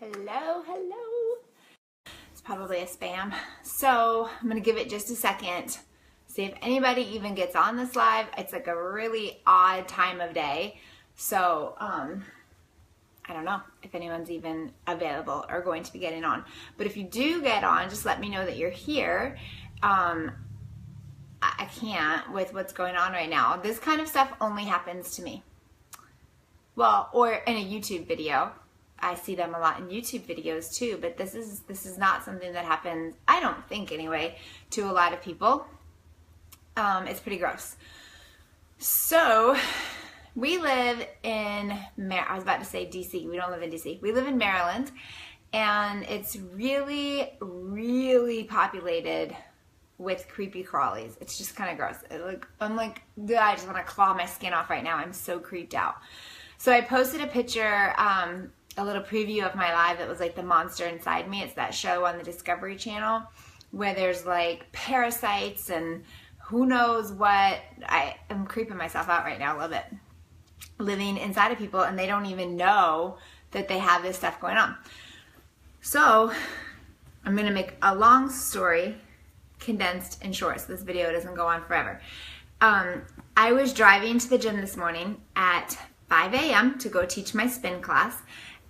Hello, hello. It's probably a spam. So I'm gonna give it just a second. See if anybody even gets on this live. It's like a really odd time of day. So I don't know if anyone's even available or going to be getting on. But if you do get on, just let me know that you're here. I can't with what's going on right now. This kind of stuff only happens to me. Well, or in a YouTube video. I see them a lot in YouTube videos too, but this is not something that happens, I don't think anyway, to a lot of people. It's pretty gross. So we live in, I was about to say DC. We don't live in DC. We live in Maryland, and it's really, really populated with creepy crawlies. It's just kind of gross. I'm like, I just want to claw my skin off right now. I'm so creeped out. So I posted a picture, a little preview of my live that was like The Monster Inside Me. It's that show on the Discovery Channel where there's like parasites and who knows what. I am creeping myself out right now a little bit. Living inside of people and they don't even know that they have this stuff going on. So I'm going to make a long story condensed and short so this video doesn't go on forever. I was driving to the gym this morning at 5 a.m. to go teach my spin class.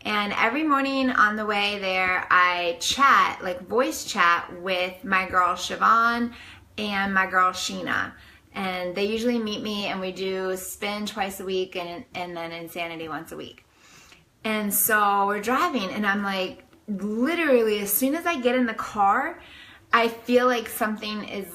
And every morning on the way there, I chat, like voice chat with my girl Siobhan and my girl Sheena. And they usually meet me and we do spin twice a week and then insanity once a week. And so we're driving and I'm like, literally as soon as I get in the car, I feel like something is,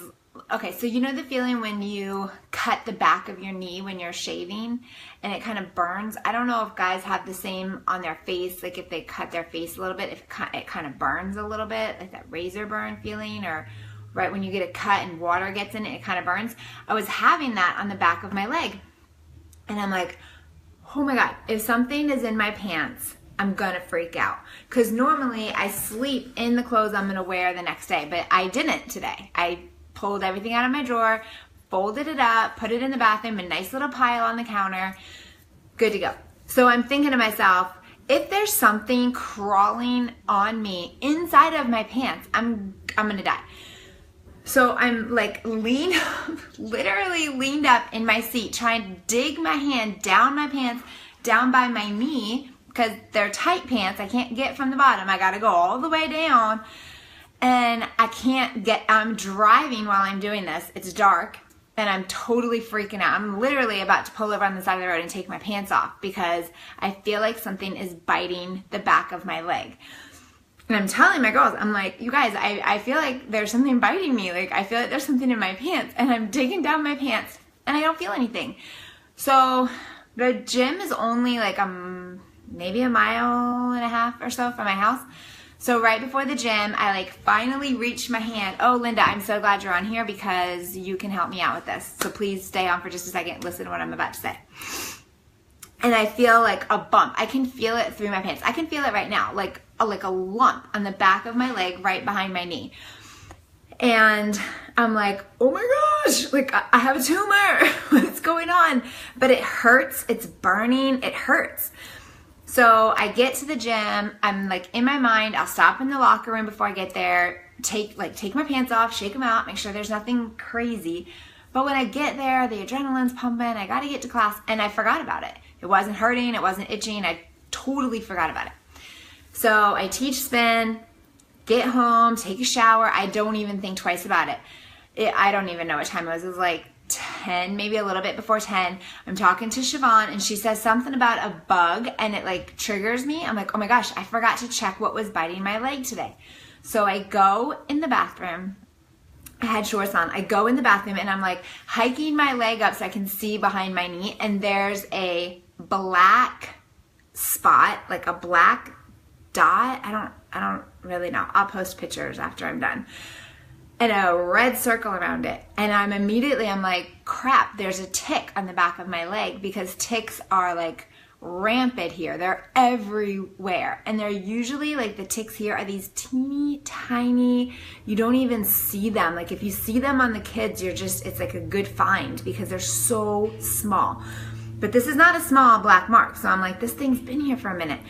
okay, so you know the feeling when you cut the back of your knee when you're shaving and it kind of burns? I don't know if guys have the same on their face, like if they cut their face a little bit, if it kind of burns a little bit, like that razor burn feeling, or right when you get a cut and water gets in it, it kind of burns. I was having that on the back of my leg. And I'm like, oh my God, if something is in my pants, I'm gonna freak out. Because normally I sleep in the clothes I'm gonna wear the next day, but I didn't today. I pulled everything out of my drawer, folded it up, put it in the bathroom, a nice little pile on the counter, good to go. So I'm thinking to myself, if there's something crawling on me inside of my pants, I'm gonna die. So I'm like literally leaned up in my seat, trying to dig my hand down my pants, down by my knee, because they're tight pants, I can't get from the bottom, I gotta go all the way down. And I can't get, I'm driving while I'm doing this. It's dark and I'm totally freaking out. I'm literally about to pull over on the side of the road and take my pants off because I feel like something is biting the back of my leg. And I'm telling my girls, I'm like, you guys, I feel like there's something biting me. Like I feel like there's something in my pants and I'm digging down my pants and I don't feel anything. So the gym is only like maybe a mile and a half or so from my house. So right before the gym, I like finally reached my hand. Oh, Linda, I'm so glad you're on here because you can help me out with this. So please stay on for just a second. Listen to what I'm about to say. And I feel like a bump. I can feel it through my pants. I can feel it right now, like a lump on the back of my leg right behind my knee. And I'm like, oh my gosh, like I have a tumor. What's going on? But it hurts. It's burning. It hurts. So I get to the gym, I'm like in my mind, I'll stop in the locker room before I get there, take my pants off, shake them out, make sure there's nothing crazy. But when I get there, the adrenaline's pumping, I gotta get to class, and I forgot about it. It wasn't hurting, it wasn't itching, I totally forgot about it. So I teach spin, get home, take a shower, I don't even think twice about it. I don't even know what time it was. It was like 10, maybe a little bit before 10. I'm talking to Siobhan and she says something about a bug and it like triggers me. I'm like, oh my gosh, I forgot to check what was biting my leg today. So I go in the bathroom. I had shorts on. I go in the bathroom and I'm like hiking my leg up so I can see behind my knee, and there's a black spot, like a black dot. I don't really know. I'll post pictures after I'm done. And a red circle around it. And I'm like, crap, there's a tick on the back of my leg, because ticks are like rampant here. They're everywhere. And they're usually like, the ticks here are these teeny tiny, you don't even see them. Like if you see them on the kids, it's like a good find because they're so small. But this is not a small black mark. So I'm like, this thing's been here for a minute.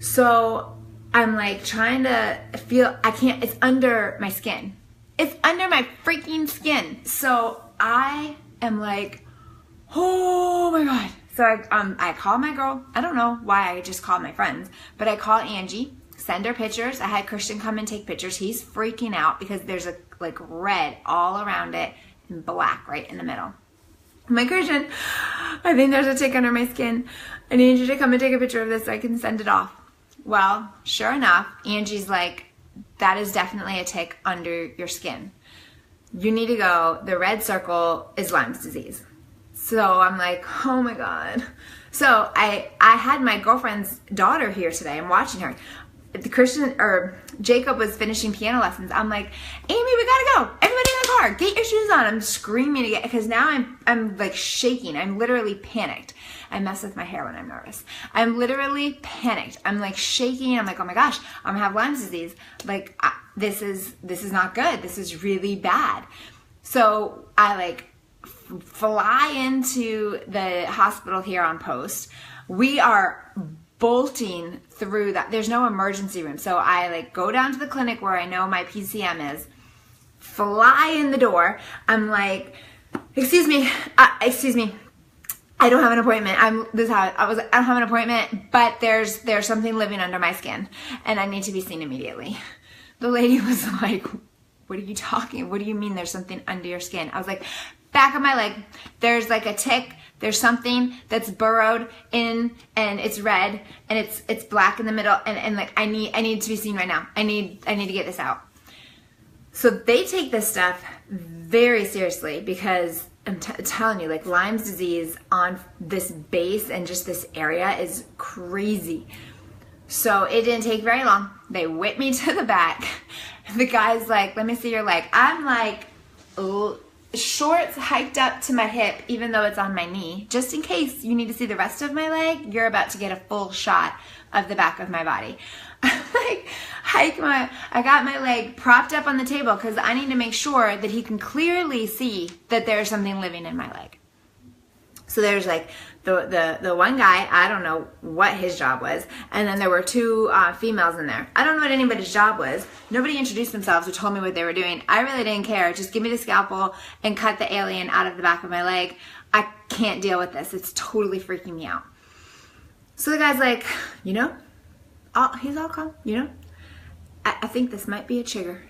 So I'm like trying to feel, I can't, it's under my skin. It's under my freaking skin. So I am like, oh my God. So I call my girl. I don't know why I just called my friends, but I call Angie, send her pictures. I had Christian come and take pictures. He's freaking out because there's a like red all around it and black right in the middle. I'm like, Christian, I think there's a tick under my skin. I need you to come and take a picture of this so I can send it off. Well, sure enough, Angie's like, that is definitely a tick under your skin. You need to go. The red circle is Lyme's disease. So I'm like, oh my God. So I had my girlfriend's daughter here today. I'm watching her. Jacob was finishing piano lessons. I'm like, Amy, we gotta go. Everybody in the car, get your shoes on. I'm screaming to get, because now I'm like shaking. I'm literally panicked. I mess with my hair when I'm nervous. I'm literally panicked. I'm like shaking. I'm like, oh my gosh, I'm gonna have Lyme's disease. Like, this is not good. This is really bad. So I like fly into the hospital here on post. We are bolting through that. There's no emergency room. So I like go down to the clinic where I know my PCM is, fly in the door. I'm like, excuse me. I don't have an appointment. I don't have an appointment, but there's something living under my skin and I need to be seen immediately. The lady was like, what are you talking? What do you mean there's something under your skin? I was like, back of my leg, there's like a tick. There's something that's burrowed in and it's red and it's black in the middle and like I need to be seen right now. I need to get this out. So they take this stuff very seriously because I'm telling you, like Lyme's disease on this base and just this area is crazy. So it didn't take very long. They whipped me to the back. The guy's like, let me see your leg. I'm like, shorts hiked up to my hip, even though it's on my knee. Just in case you need to see the rest of my leg, you're about to get a full shot of the back of my body. Like, I got my leg propped up on the table because I need to make sure that he can clearly see that there's something living in my leg. So there's like the one guy, I don't know what his job was, and then there were two females in there. I don't know what anybody's job was. Nobody introduced themselves or told me what they were doing. I really didn't care. Just give me the scalpel and cut the alien out of the back of my leg. I can't deal with this. It's totally freaking me out. So the guy's like, you know, he's all calm, you know, I think this might be a chigger.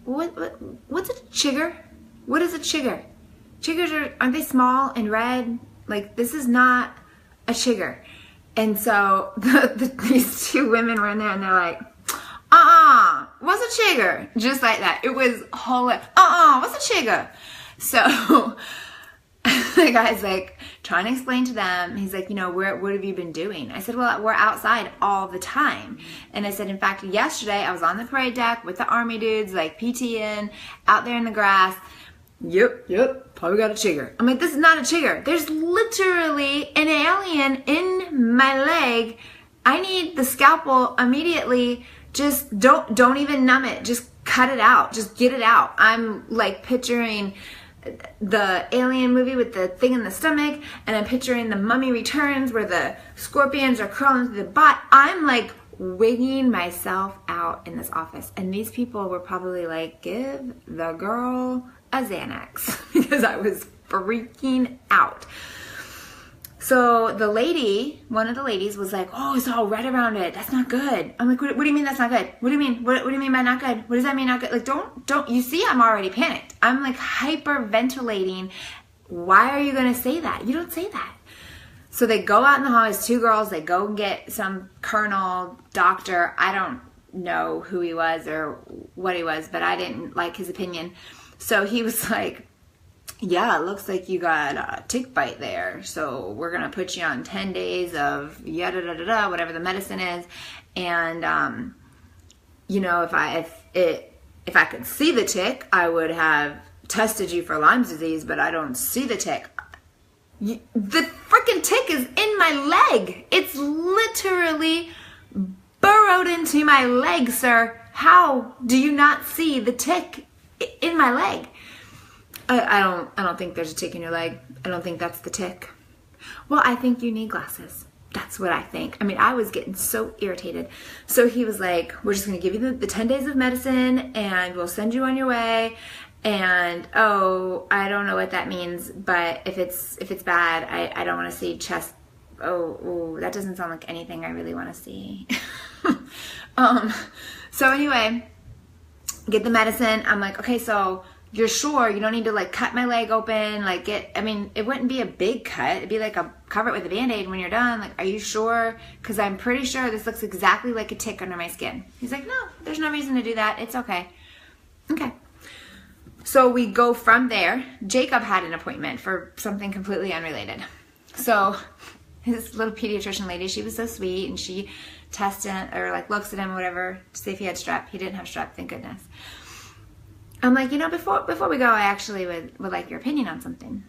What's a chigger? What is a chigger? Chiggers aren't they small and red? Like, this is not a chigger. And so these two women were in there and they're like, what's a chigger? Just like that. It was whole, what's a chigger? So the guy's like trying to explain to them. He's like, you know, what have you been doing? I said, well, we're outside all the time. And I said, in fact, yesterday I was on the parade deck with the army dudes, like PTing, out there in the grass. Yep, probably got a chigger. I'm like, this is not a chigger. There's literally an alien in my leg. I need the scalpel immediately. Just don't even numb it. Just cut it out. Just get it out. I'm like picturing the Alien movie with the thing in the stomach, and I'm picturing the Mummy Returns where the scorpions are crawling through the butt. I'm like wigging myself out in this office, and these people were probably like, give the girl a Xanax, because I was freaking out. So the lady, one of the ladies was like, oh, it's all red around it. That's not good. I'm like, what do you mean that's not good? What do you mean? What do you mean by not good? What does that mean not good? Like, don't, you see, I'm already panicked. I'm like hyperventilating. Why are you going to say that? You don't say that. So they go out in the hall, as two girls, they go and get some colonel, doctor. I don't know who he was or what he was, but I didn't like his opinion. So he was like, yeah, it looks like you got a tick bite there. So we're going to put you on 10 days of yada da da da, whatever the medicine is. And, you know, if I could see the tick, I would have tested you for Lyme's disease, but I don't see the tick. The freaking tick is in my leg. It's literally burrowed into my leg, sir. How do you not see the tick in my leg? I don't think there's a tick in your leg. I don't think that's the tick. Well, I think you need glasses. That's what I think. I mean, I was getting so irritated. So he was like, we're just going to give you the 10 days of medicine and we'll send you on your way. And, oh, I don't know what that means, but if it's bad, I don't want to see chest. Oh, that doesn't sound like anything I really want to see. So anyway, get the medicine. I'm like, okay, so you're sure you don't need to like cut my leg open, like it wouldn't be a big cut. It'd be like cover it with a Band-Aid when you're done. Like, are you sure? Because I'm pretty sure this looks exactly like a tick under my skin. He's like, no, there's no reason to do that. It's okay. Okay. So we go from there. Jacob had an appointment for something completely unrelated. So his little pediatrician lady, she was so sweet, and she tested or like looks at him or whatever to see if he had strep. He didn't have strep, thank goodness. I'm like, before we go, I actually would like your opinion on something.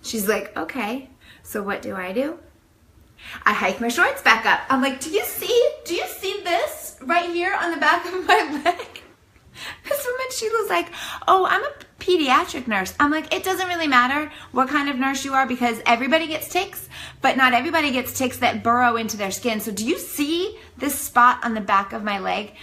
She's like, okay, so what do? I hike my shorts back up. I'm like, do you see this right here on the back of my leg? This woman, she was like, oh, I'm a pediatric nurse. I'm like, it doesn't really matter what kind of nurse you are because everybody gets ticks, but not everybody gets ticks that burrow into their skin. So do you see this spot on the back of my leg?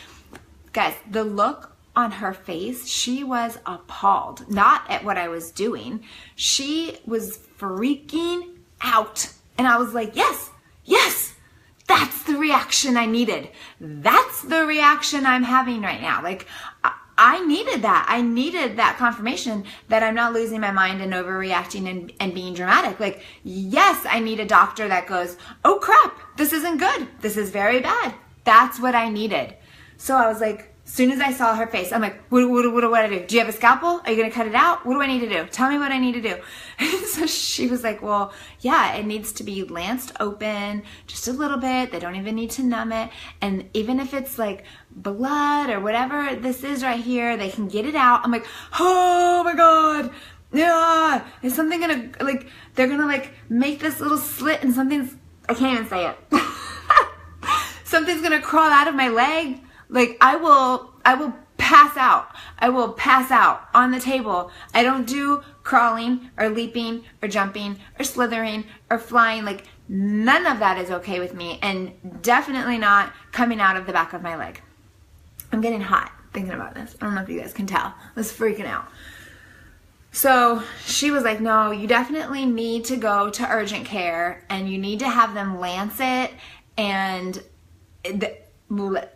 Guys, the look on her face, she was appalled. Not at what I was doing. She was freaking out. And I was like, yes, that's the reaction I needed. That's the reaction I'm having right now. Like, I needed that. I needed that confirmation that I'm not losing my mind and overreacting and being dramatic. Like, yes, I need a doctor that goes, oh crap, this isn't good. This is very bad. That's what I needed. So I was like, as soon as I saw her face, I'm like, what do I do? Do you have a scalpel? Are you going to cut it out? What do I need to do? Tell me what I need to do. And so she was like, well, yeah, it needs to be lanced open just a little bit. They don't even need to numb it. And even if it's like blood or whatever this is right here, they can get it out. I'm like, oh my God. Yeah. Is something going to like, they're going to like make this little slit and I can't even say it. Something's going to crawl out of my leg. Like, I will pass out. I will pass out on the table. I don't do crawling or leaping or jumping or slithering or flying. Like, none of that is okay with me, and definitely not coming out of the back of my leg. I'm getting hot thinking about this. I don't know if you guys can tell. I was freaking out. So she was like, no, you definitely need to go to urgent care, and you need to have them lance it, and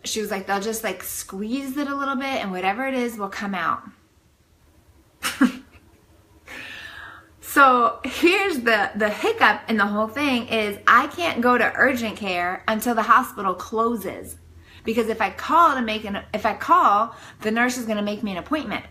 she was like, they'll just like squeeze it a little bit and whatever it is will come out. So here's the hiccup in the whole thing is I can't go to urgent care until the hospital closes. Because if I call, the nurse is going to make me an appointment.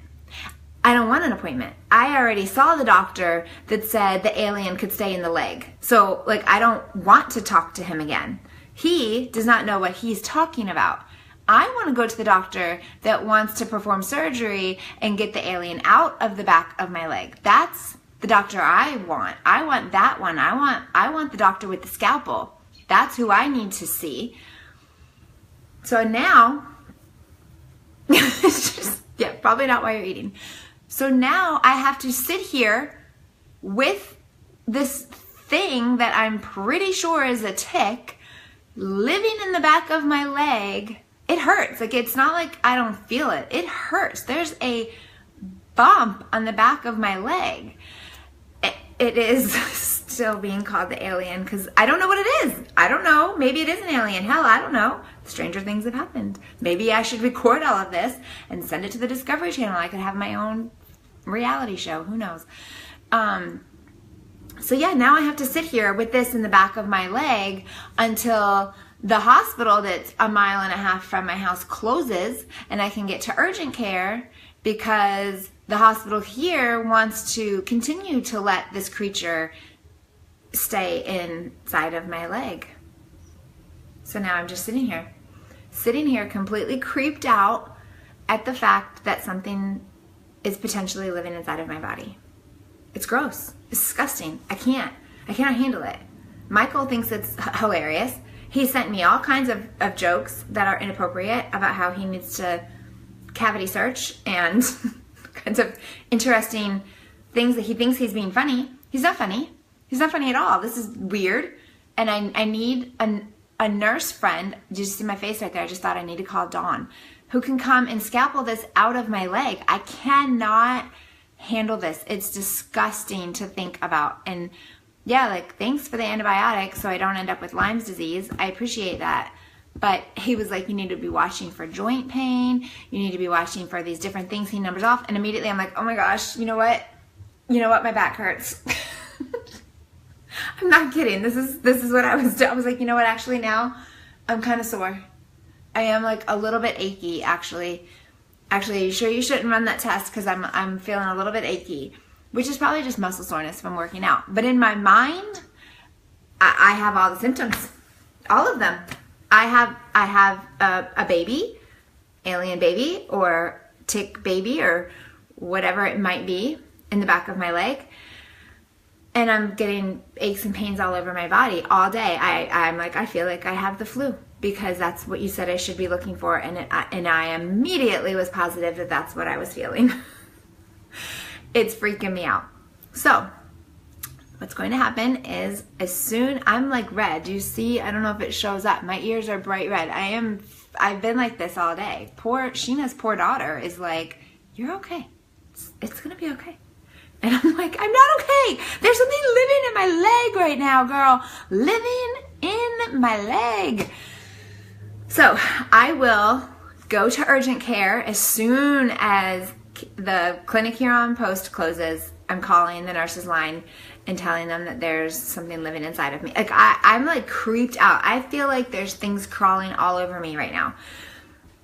I don't want an appointment. I already saw the doctor that said the alien could stay in the leg. So like, I don't want to talk to him again. He does not know what he's talking about. I want to go to the doctor that wants to perform surgery and get the alien out of the back of my leg. That's the doctor I want. I want that one. I want the doctor with the scalpel. That's who I need to see. So now, it's just, yeah, probably not why you're eating. So now I have to sit here with this thing that I'm pretty sure is a tick living in the back of my leg. It hurts. Like, it's not like I don't feel it. It hurts. There's a bump on the back of my leg. It is still being called the alien because I don't know what it is. I don't know. Maybe it is an alien. Hell, I don't know. Stranger things have happened. Maybe I should record all of this and send it to the Discovery Channel. I could have my own reality show. Who knows? So yeah, now I have to sit here with this in the back of my leg until the hospital that's 1.5 miles from my house closes and I can get to urgent care because the hospital here wants to continue to let this creature stay inside of my leg. So now I'm just sitting here completely creeped out at the fact that something is potentially living inside of my body. It's gross. It's disgusting. I cannot handle it. Michael thinks it's hilarious. He sent me all kinds of jokes that are inappropriate about how he needs to cavity search and kinds of interesting things that he thinks he's being funny. He's not funny. He's not funny at all. This is weird. And I need a nurse friend. Did you see my face right there? I just thought I need to call Dawn, who can come and scalpel this out of my leg. I cannot handle this. It's disgusting to think about. And yeah, like, thanks for the antibiotic so I don't end up with Lyme's disease. I appreciate that. But he was like, you need to be watching for joint pain. You need to be watching for these different things. He numbers off. And immediately I'm like, oh my gosh, you know what? You know what? My back hurts. I'm not kidding. This is what I was doing. I was like, you know what? Actually, now I'm kind of sore. I am like a little bit achy, actually. Actually, are you sure you shouldn't run that test? Because I'm feeling a little bit achy, which is probably just muscle soreness from working out. But in my mind, I have all the symptoms, all of them. I have a baby, alien baby, or tick baby, or whatever it might be in the back of my leg. And I'm getting aches and pains all over my body all day. I'm like, I feel like I have the flu, because that's what you said I should be looking for. And I immediately was positive that that's what I was feeling. It's freaking me out. So what's going to happen is, as soon, I'm like red. Do you see? I don't know if it shows up. My ears are bright red. I've been like this all day. Sheena's poor daughter is like, you're okay. It's going to be okay. And I'm like, I'm not okay. There's something living in my leg right now, girl. Living in my leg. So I will go to urgent care as soon as the clinic here on Post closes. I'm calling the nurse's line and telling them that there's something living inside of me. Like, I'm like creeped out. I feel like there's things crawling all over me right now.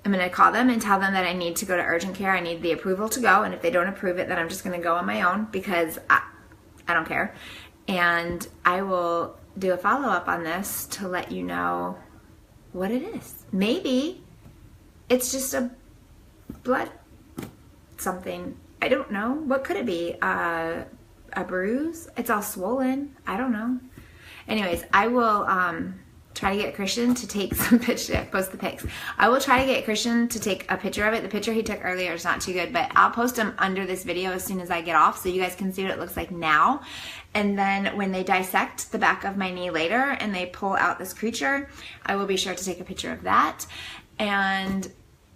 I'm going to call them and tell them that I need to go to urgent care. I need the approval to go. And if they don't approve it, then I'm just going to go on my own, because I don't care. And I will do a follow-up on this to let you know what it is. Maybe it's just a blood something. I don't know. What could it be? A bruise? It's all swollen. I don't know. Anyways, I will try to get Christian to take some pictures. Post the pics. I will try to get Christian to take a picture of it. The picture he took earlier is not too good, but I'll post them under this video as soon as I get off, so you guys can see what it looks like now. And then when they dissect the back of my knee later and they pull out this creature, I will be sure to take a picture of that. And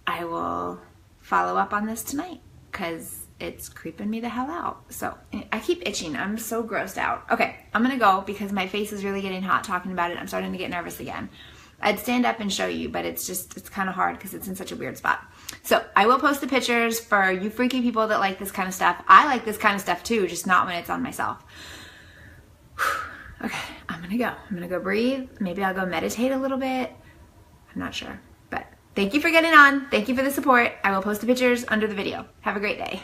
I will follow up on this tonight, because it's creeping me the hell out. So I keep itching. I'm so grossed out. Okay, I'm gonna go because my face is really getting hot talking about it. I'm starting to get nervous again. I'd stand up and show you, but it's kind of hard because it's in such a weird spot. So I will post the pictures for you freaky people that like this kind of stuff. I like this kind of stuff too, just not when it's on myself. Okay, I'm gonna go breathe. Maybe I'll go meditate a little bit. I'm not sure, but thank you for getting on. Thank you for the support. I will post the pictures under the video. Have a great day.